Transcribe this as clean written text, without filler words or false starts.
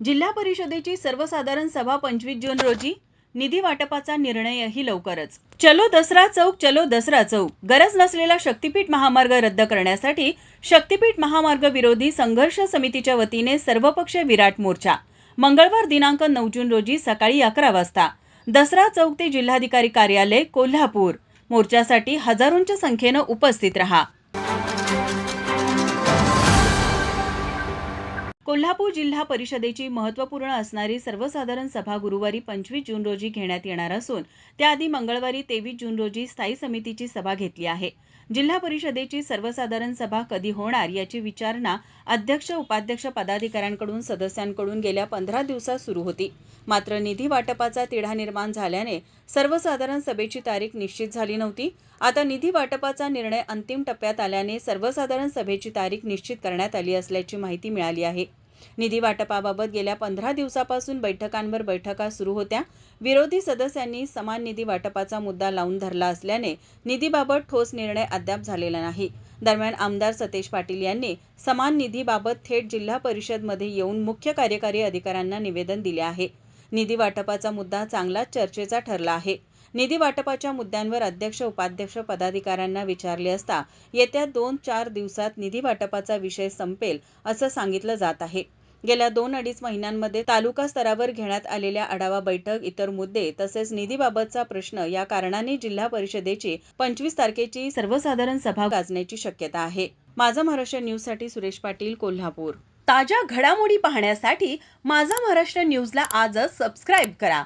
जिल्हा परिषदेची सर्वसाधारण सभा 25 जून रोजी. निधी वाटपाचा निर्णयही लवकरच. चलो दसरा चौक, चलो दसरा चौक. गरज नसलेला शक्तीपीठ महामार्ग रद्द करण्यासाठी शक्तीपीठ महामार्ग विरोधी संघर्ष समितीच्या वतीने सर्वपक्षीय विराट मोर्चा. मंगळवार दिनांक 9 जून रोजी सकाळी 11 वाजता दसरा चौक ते जिल्हाधिकारी कार्यालय कोल्हापूर. मोर्चासाठी हजारोंच्या संख्येनं उपस्थित रहा. कोल्हापूर जिल्हा परिषदेची महत्त्वपूर्ण असणारी सर्वसाधारण सभा गुरुवारी 25 जून रोजी घेण्यात येणार असून त्याआधी मंगळवारी 23 जून रोजी स्थायी समितीची सभा घेतली आहे. जिल्हा परिषदेची सर्वसाधारण सभा कधी होणार याची विचारणा अध्यक्ष उपाध्यक्ष पदाधिकाऱ्यांकडून सदस्यांकडून गेल्या 15 दिवसात सुरू होती. मात्र निधी वाटपाचा तिढा निर्माण झाल्याने सर्वसाधारण सभेची तारीख निश्चित झाली नव्हती. आता निधी वाटपाचा निर्णय अंतिम टप्प्यात आल्याने सर्वसाधारण सभेची तारीख निश्चित करण्यात आली असल्याची माहिती मिळाली आहे. निधी वाटपाबाबत गेल्या 15 दिवसापासून बैठकांवर बैठका सुरू होत्या. विरोधी सदस्यांनी समान निधी वाटपाचा मुद्दा लावून धरला असल्याने निधीबाबत ठोस निर्णय अद्याप झालेला नाही. दरम्यान आमदार सतेज पाटील यांनी समान निधीबाबत थेट जिल्हा परिषदमध्ये येऊन मुख्य कार्यकारी अधिकाऱ्यांना निवेदन दिले आहे. निधी वाटपाचा मुद्दा चांगलाच चर्चेचा ठरला आहे. निधी वाटपाच्या मुद्द्यांवर अध्यक्ष उपाध्यक्ष पदाधिकाऱ्यांना विचारले असता येत्या 2-4 दिवसात निधी वाटपाचा विषय संपेल असं सांगितलं जात आहे. गेल्या 2-2.5 महिन्यांमध्ये तालुका स्तरावर घेण्यात आलेल्या आढावा बैठक, इतर मुद्दे तसेच निधीबाबतचा प्रश्न या कारणाने जिल्हा परिषदेची 25 तारखेची सर्वसाधारण सभा गाजण्याची शक्यता आहे. माझा महाराष्ट्र न्यूजसाठी सुरेश पाटील, कोल्हापूर. ताज्या घडामोडी पाहण्यासाठी माझा महाराष्ट्र न्यूजला आजच सबस्क्राईब करा.